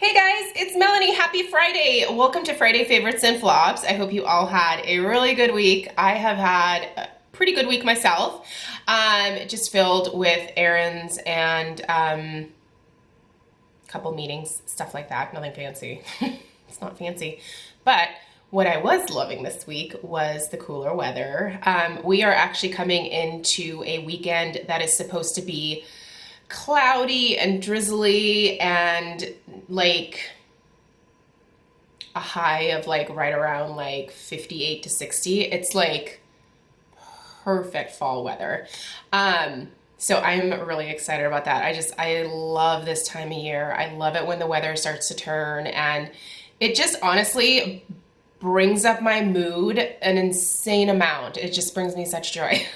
Hey guys, it's Melanie. Happy Friday. Welcome to Friday Favorites and Flops. I hope you all had a really good week. I have had a pretty good week myself. Just filled with errands and a couple meetings, stuff like that. Nothing fancy. It's not fancy. But what I was loving this week was the cooler weather. We are actually coming into a weekend that is supposed to be cloudy and drizzly and like a high of like right around like 58 to 60. It's like perfect fall weather. So I'm really excited about that. I love this time of year. I love it when the weather starts to turn, and it just honestly brings up my mood an insane amount. It just brings me such joy.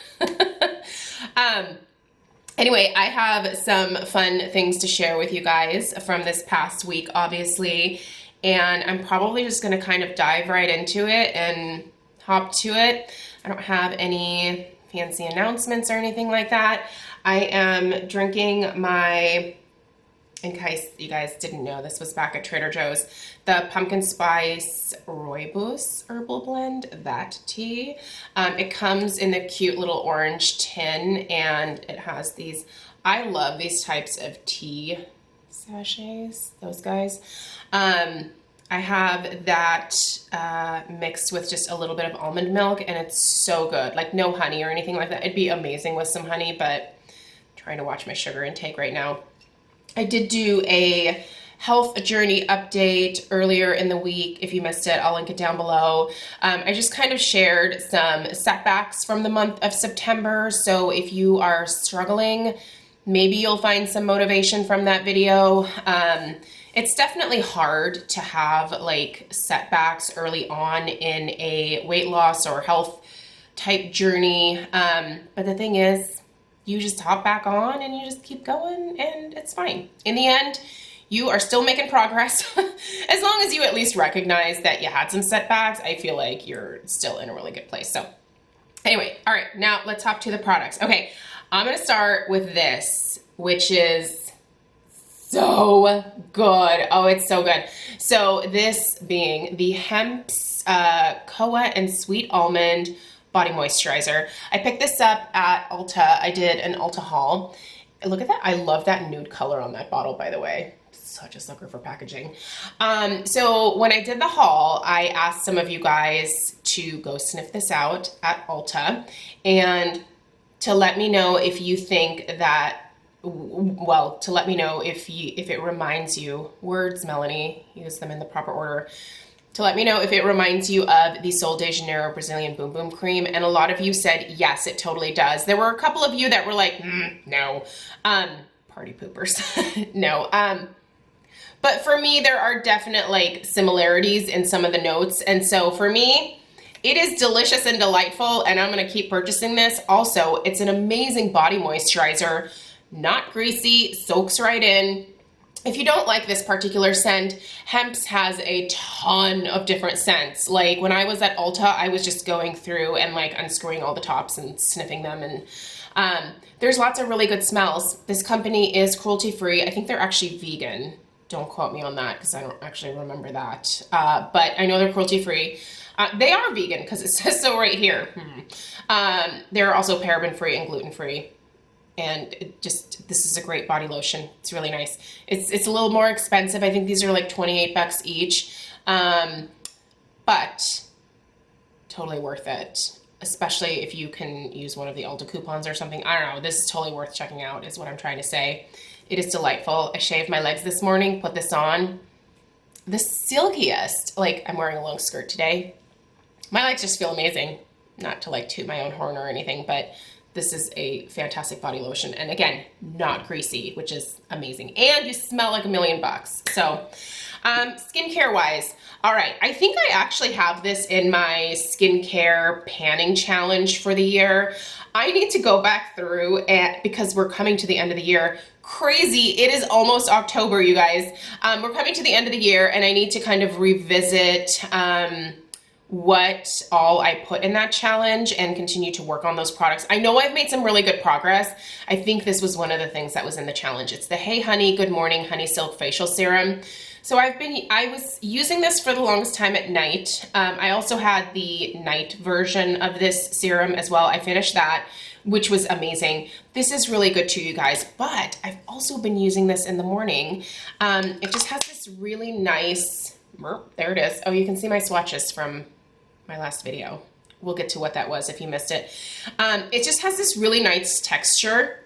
Anyway, I have some fun things to share with you guys from this past week, obviously, and I'm probably just going to kind of dive right into it and hop to it. I don't have any fancy announcements or anything like that. I am drinking my, in case you guys didn't know, this was back at Trader Joe's, the pumpkin spice rooibos herbal blend, that tea. It comes in the cute little orange tin, and it has these, I love these types of tea sachets, those guys. I have that mixed with just a little bit of almond milk, and it's so good. Like no honey or anything like that. It'd be amazing with some honey, but I'm trying to watch my sugar intake right now. I did do a health journey update earlier in the week. If you missed it, I'll link it down below. I just kind of shared some setbacks from the month of September. So if you are struggling, maybe you'll find some motivation from that video. It's definitely hard to have like setbacks early on in a weight loss or health type journey. But the thing is, you just hop back on and you just keep going and it's fine. In the end, you are still making progress. As long as you at least recognize that you had some setbacks, I feel like you're still in a really good place. So anyway, all right, now let's hop to the products. Okay, I'm gonna start with this, which is so good. Oh, it's so good. So this being the Hemp's Koa and Sweet Almond Body Moisturizer. I picked this up at Ulta. I did an Ulta haul. Look at that. I love that nude color on that bottle, by the way. Such a sucker for packaging. So when I did the haul, I asked some of you guys to go sniff this out at Ulta and to let me know if you think that, well, to let me know if it reminds you, words, Melanie, use them in the proper order, to let me know if it reminds you of the Sol de Janeiro Brazilian Boom Boom Cream. And a lot of you said, yes, it totally does. There were a couple of you that were like, no, party poopers, no. But for me, there are definite like similarities in some of the notes. And so for me, it is delicious and delightful, and I'm gonna keep purchasing this. Also, it's an amazing body moisturizer, not greasy, soaks right in. If you don't like this particular scent, Hemp's has a ton of different scents. Like when I was at Ulta, I was just going through and like unscrewing all the tops and sniffing them, and there's lots of really good smells. This company is cruelty-free. I think they're actually vegan. Don't quote me on that because I don't actually remember that. But I know they're cruelty-free. They are vegan because it says so right here. They're also paraben-free and gluten-free. And this is a great body lotion. It's really nice. It's a little more expensive. I think these are like 28 bucks each. But totally worth it, especially if you can use one of the Ulta coupons or something. I don't know. This is totally worth checking out is what I'm trying to say. It is delightful. I shaved my legs this morning, put this on. The silkiest. Like, I'm wearing a long skirt today. My legs just feel amazing. Not to like toot my own horn or anything, but this is a fantastic body lotion. And again, not greasy, which is amazing. And you smell like $1,000,000. So skincare wise, all right. I think I actually have this in my skincare panning challenge for the year. I need to go back through because we're coming to the end of the year. Crazy. It is almost October, you guys. We're coming to the end of the year, and I need to kind of revisit what all I put in that challenge and continue to work on those products. I know I've made some really good progress. I think this was one of the things that was in the challenge. It's the Hey Honey Good Morning Honey Silk Facial Serum. So I was using this for the longest time at night. I also had the night version of this serum as well. I finished that, which was amazing. This is really good too, you guys, but I've also been using this in the morning. It just has this really nice, there it is. Oh, you can see my swatches from my last video. We'll get to what that was if you missed it. It just has this really nice texture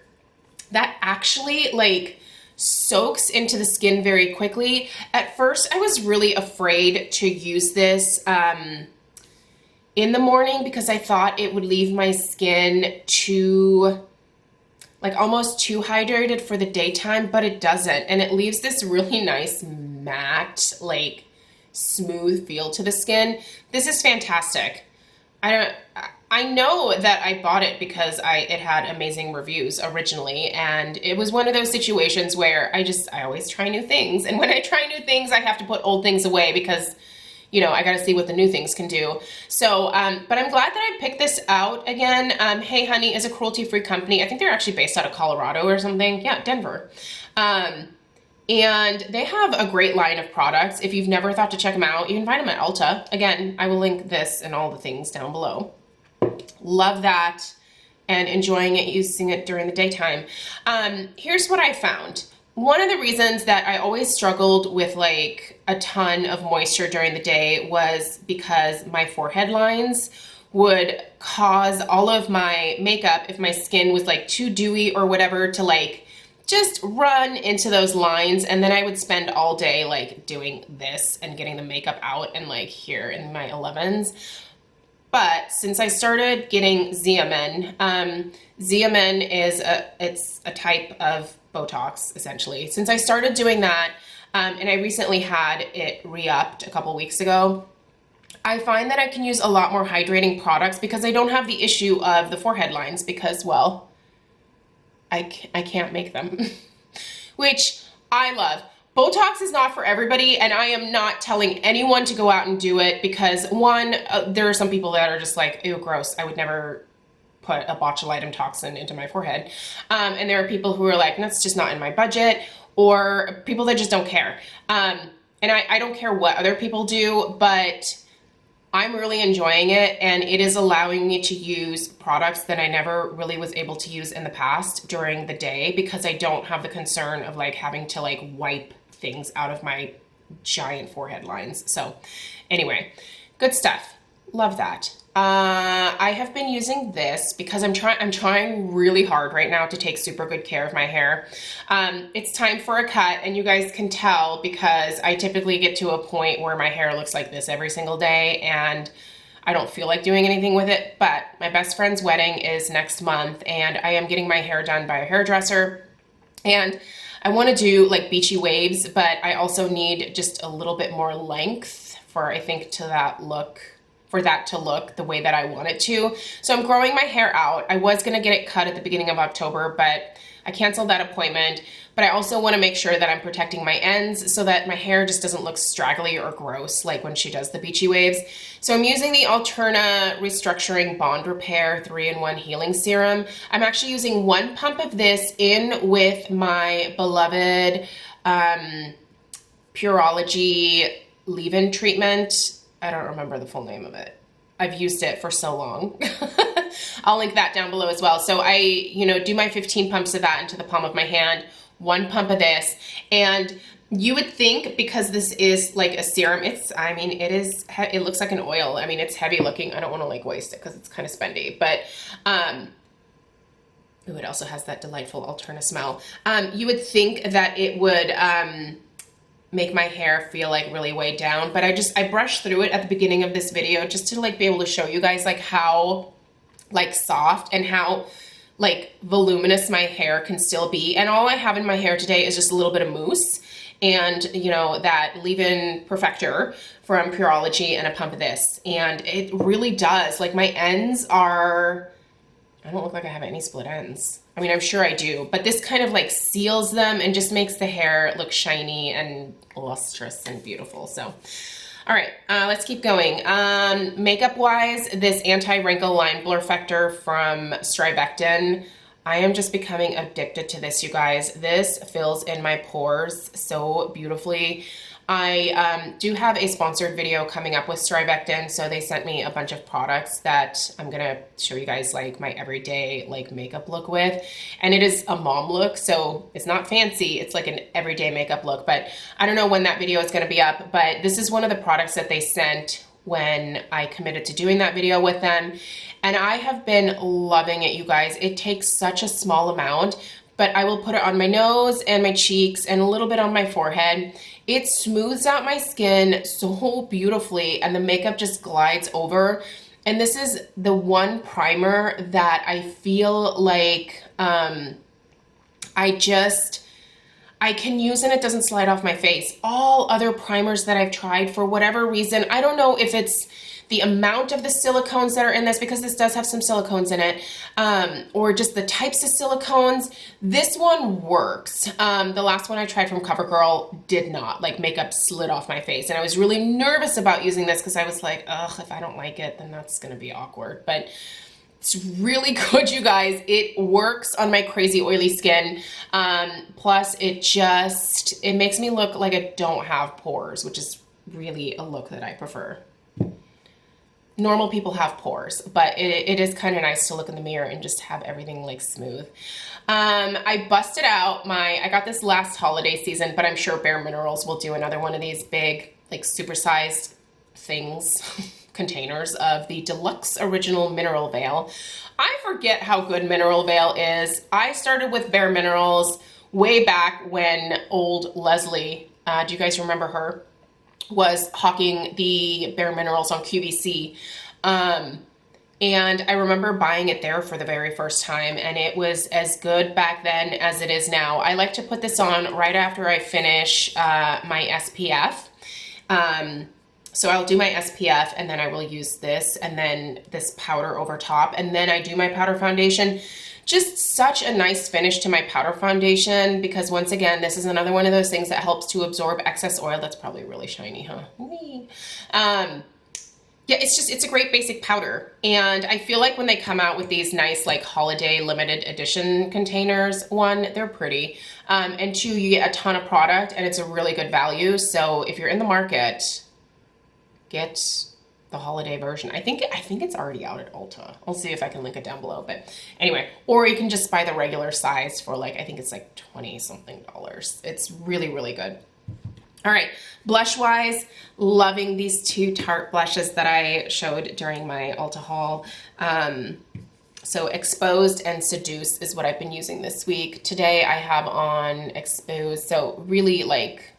that actually like soaks into the skin very quickly. At first, I was really afraid to use this in the morning because I thought it would leave my skin too, like almost too hydrated for the daytime, but it doesn't. And it leaves this really nice matte, like smooth feel to the skin. This is fantastic. I know that I bought it because it had amazing reviews originally, and it was one of those situations where I always try new things, and when I try new things, I have to put old things away because, you know, I gotta see what the new things can do. So, but I'm glad that I picked this out again. Hey Honey is a cruelty-free company. I think they're actually based out of Colorado or something. Yeah, Denver. And they have a great line of products. If you've never thought to check them out, you can find them at Ulta. Again, I will link this and all the things down below. Love that and enjoying it, using it during the daytime. Here's what I found. One of the reasons that I always struggled with like a ton of moisture during the day was because my forehead lines would cause all of my makeup, if my skin was like too dewy or whatever, to like just run into those lines, and then I would spend all day like doing this and getting the makeup out and like here in my 11s. But since I started getting Xeomin, Xeomin is it's a type of Botox essentially. Since I started doing that, and I recently had it re-upped a couple weeks ago, I find that I can use a lot more hydrating products because I don't have the issue of the forehead lines because, well, I can't make them, which I love. Botox is not for everybody, and I am not telling anyone to go out and do it because, one, there are some people that are just like, ew, gross, I would never put a botulinum toxin into my forehead. And there are people who are like, that's just not in my budget, or people that just don't care. And I don't care what other people do, but I'm really enjoying it, and it is allowing me to use products that I never really was able to use in the past during the day because I don't have the concern of like having to like wipe things out of my giant forehead lines. So anyway, good stuff. Love that. I have been using this because I'm trying really hard right now to take super good care of my hair. It's time for a cut, and you guys can tell because I typically get to a point where my hair looks like this every single day and I don't feel like doing anything with it. But my best friend's wedding is next month, and I am getting my hair done by a hairdresser, and I want to do like beachy waves, but I also need just a little bit more length for, I think, for that to look the way that I want it to. So I'm growing my hair out. I was gonna get it cut at the beginning of October, but I canceled that appointment. But I also wanna make sure that I'm protecting my ends so that my hair just doesn't look straggly or gross like when she does the beachy waves. So I'm using the Alterna Restructuring Bond Repair 3-in-1 Healing Serum. I'm actually using 1 pump of this in with my beloved Pureology leave-in treatment. I don't remember the full name of it. I've used it for so long. I'll link that down below as well. So I, do my 15 pumps of that into the palm of my hand, 1 pump of this. And you would think because this is like a serum, it looks like an oil. I mean, it's heavy looking. I don't want to like waste it because it's kind of spendy, but, it also has that delightful Alterna smell. You would think that it would, make my hair feel like really weighed down, but I brushed through it at the beginning of this video just to like be able to show you guys like how like soft and how like voluminous my hair can still be. And all I have in my hair today is just a little bit of mousse and that leave-in perfector from Pureology and a pump of this. And it really does, like my ends are, I don't look like I have any split ends. I mean, I'm sure I do, but this kind of like seals them and just makes the hair look shiny and lustrous and beautiful. So All right, let's keep going. Makeup wise, this anti-wrinkle line blur effector from Strivectin. I am just becoming addicted to this, you guys. This fills in my pores so beautifully. I do have a sponsored video coming up with Strivectin, so they sent me a bunch of products that I'm gonna show you guys like my everyday like makeup look with. And it is a mom look, so it's not fancy, it's like an everyday makeup look, but I don't know when that video is gonna be up, but this is one of the products that they sent when I committed to doing that video with them. And I have been loving it, you guys. It takes such a small amount, but I will put it on my nose and my cheeks and a little bit on my forehead. It smooths out my skin so beautifully and the makeup just glides over. And this is the one primer that I feel like I can use and it doesn't slide off my face. All other primers that I've tried, for whatever reason, I don't know if it's the amount of the silicones that are in this, because this does have some silicones in it, or just the types of silicones. This one works. The last one I tried from CoverGirl did not. Like, makeup slid off my face. And I was really nervous about using this because I was like, ugh, if I don't like it, then that's going to be awkward. But it's really good, you guys. It works on my crazy oily skin. Plus, it makes me look like I don't have pores, which is really a look that I prefer. Normal people have pores, but it is kind of nice to look in the mirror and just have everything like smooth. I busted out I got this last holiday season, but I'm sure Bare Minerals will do another one of these big, like supersized things, containers of the Deluxe Original Mineral Veil. I forget how good Mineral Veil is. I started with Bare Minerals way back when old Leslie, do you guys remember her? Was hawking the Bare Minerals on QVC. And I remember buying it there for the very first time, and it was as good back then as it is now. I like to put this on right after I finish my SPF. So I'll do my SPF and then I will use this and then this powder over top, and then I do my powder foundation. Just such a nice finish to my powder foundation, because once again, this is another one of those things that helps to absorb excess oil. That's probably really shiny, huh? Yeah, it's a great basic powder. And I feel like when they come out with these nice like holiday limited edition containers, one, they're pretty. And two, you get a ton of product and it's a really good value. So if you're in the market, get the holiday version. I think it's already out at Ulta. I'll see if I can link it down below. But anyway, or you can just buy the regular size for like, I think it's like 20 something dollars. It's really, really good. All right, blush wise, loving these two Tarte blushes that I showed during my Ulta haul. So Exposed and Seduce is what I've been using this week. Today I have on Exposed, so really like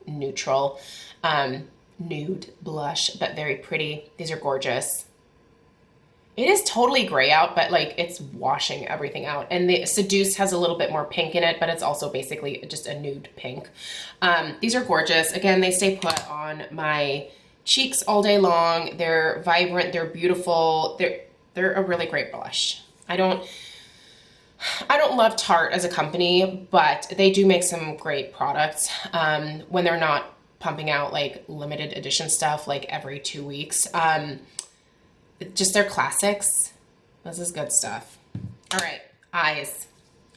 neutral, nude blush, but very pretty. These are gorgeous. It is totally gray out, but like it's washing everything out. And the Seduce has a little bit more pink in it, but it's also basically just a nude pink. These are gorgeous. Again, they stay put on my cheeks all day long. They're vibrant, they're beautiful. They're a really great blush. I don't love Tarte as a company, but they do make some great products when they're not pumping out like limited edition stuff like every 2 weeks. Just their classics. This is good stuff. All right, eyes.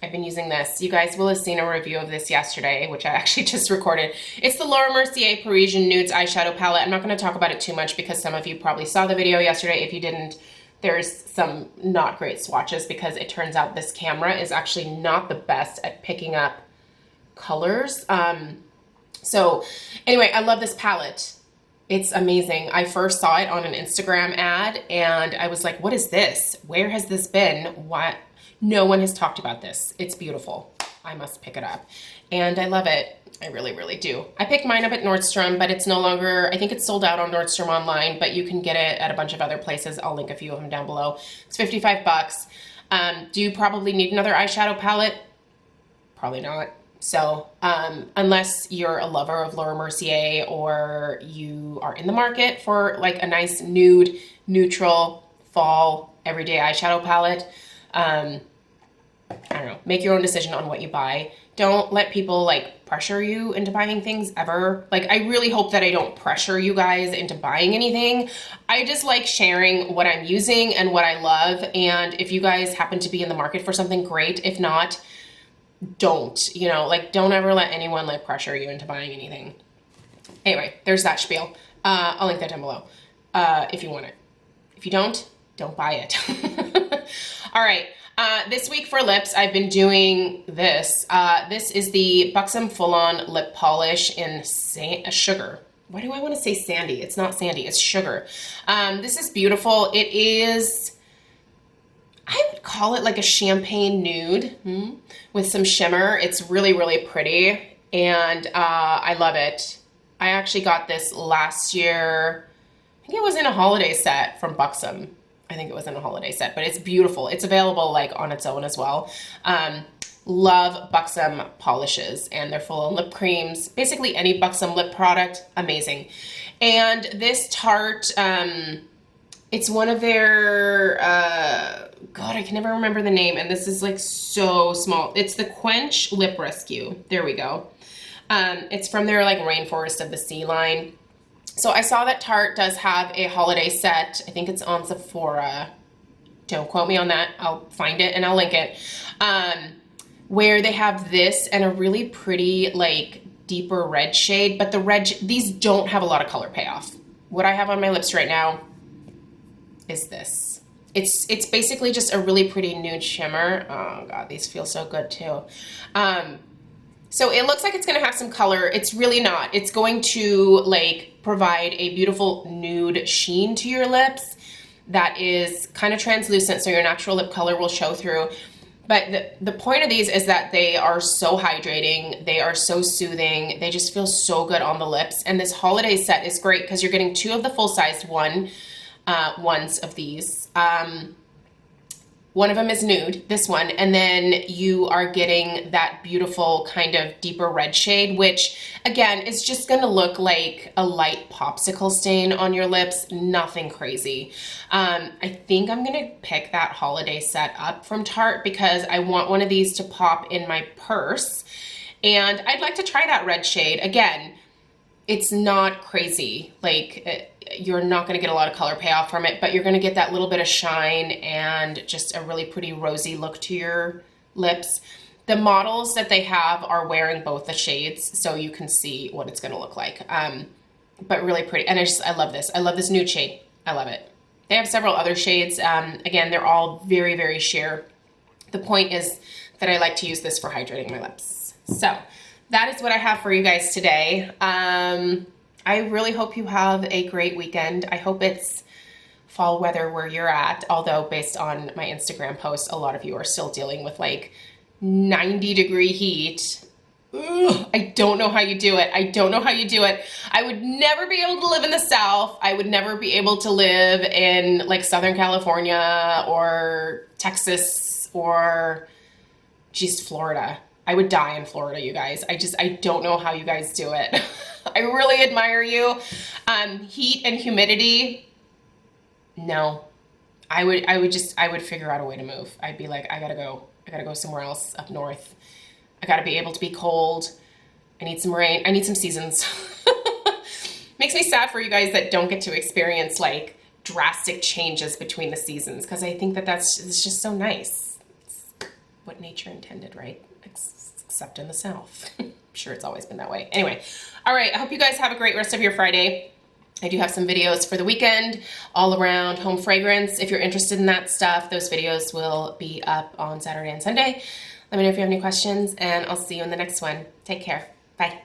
I've been using this. You guys will have seen a review of this yesterday, which I actually just recorded. It's the Laura Mercier Parisian Nudes eyeshadow palette. I'm not going to talk about it too much because some of you probably saw the video yesterday. If you didn't, there's some not great swatches because it turns out this camera is actually not the best at picking up colors. So anyway, I love this palette. It's amazing. I first saw it on an Instagram ad and I was like, what is this? Where has this been? What? No one has talked about this. It's beautiful. I must pick it up. And I love it. I really, really do. I picked mine up at Nordstrom, but it's no longer, I think it's sold out on Nordstrom online, but you can get it at a bunch of other places. I'll link a few of them down below. It's 55 bucks. Do you probably need another eyeshadow palette? Probably not. So unless you're a lover of Laura Mercier or you are in the market for like a nice nude, neutral, fall, everyday eyeshadow palette, I don't know, make your own decision on what you buy. don't let people like pressure you into buying things ever. Like, I really hope that I don't pressure you guys into buying anything. I just like sharing what I'm using and what I love. And if you guys happen to be in the market for something, great. If not, don't, you know, like, don't ever let anyone like pressure you into buying anything. Anyway, there's that spiel. I'll link that down below if you want it. If you don't buy it. All right. This week for lips, I've been doing this. This is the Buxom Full-On Lip Polish in sugar. Why do I want to say sandy? It's not sandy, it's sugar. This is beautiful. It is, I would call it like a champagne nude with some shimmer. It's really, really pretty, and I love it. I actually got this last year. I think it was in a holiday set from Buxom. I think it was in a holiday set, but it's beautiful. It's available like on its own as well. Love Buxom polishes, and they're full of lip creams. Basically any Buxom lip product, amazing. And this Tarte, it's one of their, God, I can never remember the name, and this is like so small. It's the Quench Lip Rescue. There we go. It's from their like Rainforest of the Sea line. So I saw that Tarte does have a holiday set. I think it's on Sephora. Don't quote me on that. I'll find it and I'll link it. Where they have this and a really pretty like deeper red shade, but the red, these don't have a lot of color payoff. What I have on my lips right now is this. It's basically just a really pretty nude shimmer. Oh God, these feel so good too. So it looks like it's gonna have some color. It's really not. It's going to like provide a beautiful nude sheen to your lips that is kind of translucent, so your natural lip color will show through. But the point of these is that they are so hydrating, they are so soothing, they just feel so good on the lips. And this holiday set is great because you're getting 2 of the full-sized ones of these. One of them is nude, this one, and then you are getting that beautiful kind of deeper red shade, which again is just gonna look like a light popsicle stain on your lips, nothing crazy. I think I'm gonna pick that holiday set up from Tarte because I want one of these to pop in my purse, and I'd like to try that red shade. Again, it's not crazy, like you're not gonna get a lot of color payoff from it, but you're gonna get that little bit of shine and just a really pretty rosy look to your lips. The models that they have are wearing both the shades, so you can see what it's gonna look like. But really pretty, and I love this. I love this nude shade, I love it. They have several other shades. Again, they're all very, very sheer. The point is that I like to use this for hydrating my lips. So that is what I have for you guys today. I really hope you have a great weekend. I hope it's fall weather where you're at, although based on my Instagram posts, a lot of you are still dealing with like 90-degree heat. Ugh, I don't know how you do it. I don't know how you do it. I would never be able to live in the South. I would never be able to live in like Southern California or Texas or geez, Florida. I would die in Florida, you guys. I don't know how you guys do it. I really admire you. Heat and humidity, no. I would figure out a way to move. I'd be like, I gotta go somewhere else up north. I gotta be able to be cold. I need some rain. I need some seasons. Makes me sad for you guys that don't get to experience like drastic changes between the seasons, because I think it's just so nice. It's what nature intended, right? Except in the South. I'm sure it's always been that way. Anyway, all right, I hope you guys have a great rest of your Friday. I do have some videos for the weekend all around home fragrance. If you're interested in that stuff, those videos will be up on Saturday and Sunday. Let me know if you have any questions, and I'll see you in the next one. Take care. Bye.